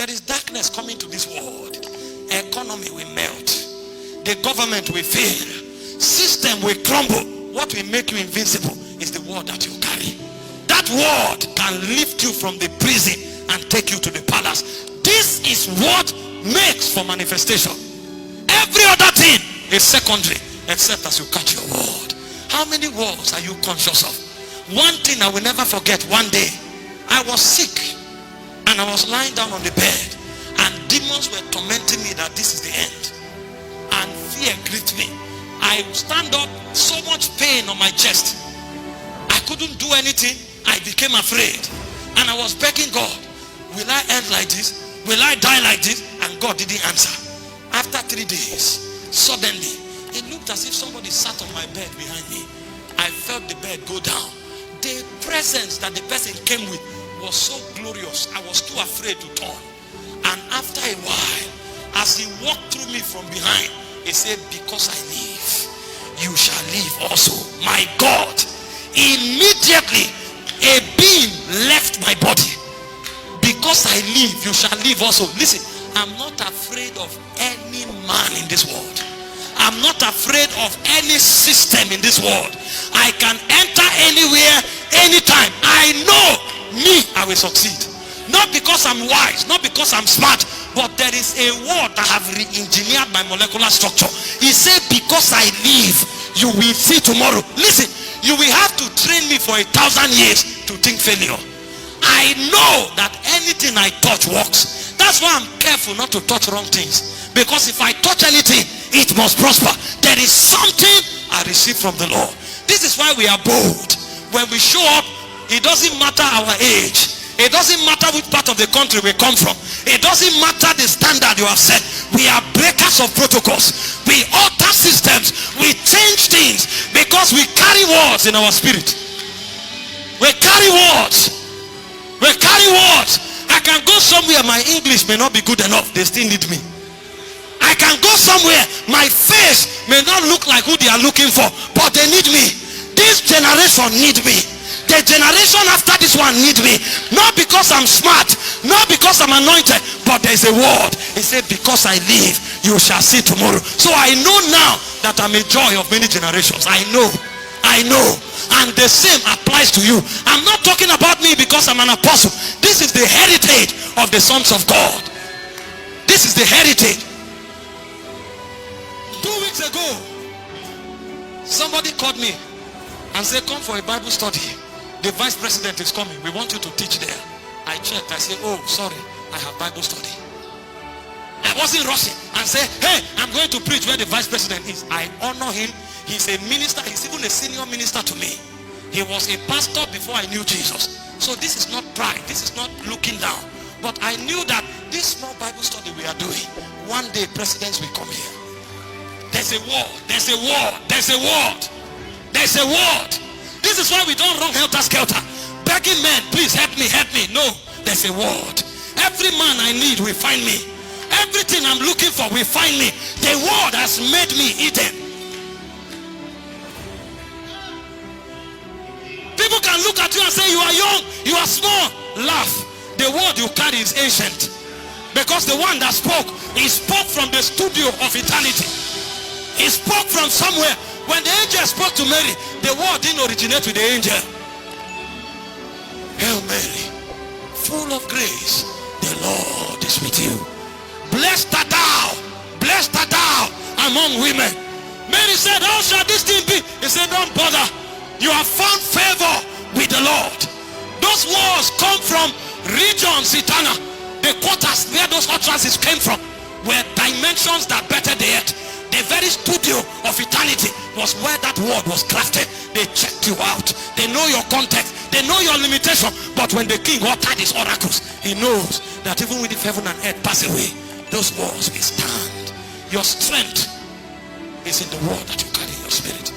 There is darkness coming to this world. Economy will melt. The government will fail. System will crumble. What will make you invincible is the word that you carry. That word can lift you from the prison and take you to the palace. This is what makes for manifestation. Every other thing is secondary except as you catch your word. How many words are you conscious of? One thing I will never forget, one day I was sick and I was lying down on the bed and demons were tormenting me that this is the end, and fear gripped me. I stand up, so much pain on my chest. I couldn't do anything. I became afraid and I was begging God, will I end like this? Will I die like this? And God didn't answer. After 3 days, suddenly it looked as if somebody sat on my bed behind me. I felt the bed go down. The presence that the person came with was so glorious, I was too afraid to turn. And after a while, as he walked through me from behind, he said, because I live, you shall live also. My God, immediately a beam left my body. Because I live, you shall live also. Listen, I'm not afraid of any man in this world. I'm not afraid of any system in this world. I can enter anywhere, anytime. I know me, I will succeed. Not because I'm wise, not because I'm smart, but there is a word that have re-engineered my molecular structure. He said, because I live, you will see tomorrow. Listen, you will have to train me for 1,000 years to think failure. I know that anything I touch works. That's why I'm careful not to touch wrong things. Because if I touch anything, it must prosper. There is something I receive from the Lord. This is why we are bold. When we show up, it doesn't matter our age. It doesn't matter which part of the country we come from. It doesn't matter the standard you have set. We are breakers of protocols. We alter systems. We change things because we carry words in our spirit. We carry words. We carry words. I can go somewhere, my English may not be good enough. They still need me. I can go somewhere, my face may not look like who they are looking for, but they need me. This generation need me. The generation after this one need me. Not because I'm smart, not because I'm anointed, but there's a word. He said, because I live, you shall see tomorrow. So I know now that I'm a joy of many generations. I know. And the same applies to you. I'm not talking about me because I'm an apostle. This is the heritage of the sons of God. This is the heritage. 2 weeks ago, somebody called me and said, come for a Bible study. The vice president is coming. We want you to teach there. I checked. I said, oh, sorry, I have Bible study. I wasn't rushing and said, hey, I'm going to preach where the vice president is. I honor him. He's a minister. He's even a senior minister to me. He was a pastor before I knew Jesus. So this is not pride. This is not looking down. But I knew that this small Bible study we are doing, one day presidents will come here. There's a word. There's a word. There's a word. There's a word. This is why we don't run helter-skelter. Begging men, please help me, help me. No, there's a word. Every man I need will find me. Everything I'm looking for will find me. The word has made me Eden. People can look at you and say, you are young, you are small. Laugh. The word you carry is ancient. Because the one that spoke, he spoke from the studio of eternity. He spoke from somewhere. When the angel spoke to Mary, the word didn't originate with the angel. Hail Mary, full of grace, the Lord is with you. Blessed art thou among women. Mary said, how shall this thing be? He said, don't bother. You have found favor with the Lord. Those words come from regions eternal. The quarters where those utterances came from were dimensions that bettered the earth. The very studio of eternity was where that word was crafted. They checked you out. They know your context. They know your limitation. But when the king uttered his oracles, he knows that even if heaven and earth pass away, those words will stand. Your strength is in the word that you carry in your spirit.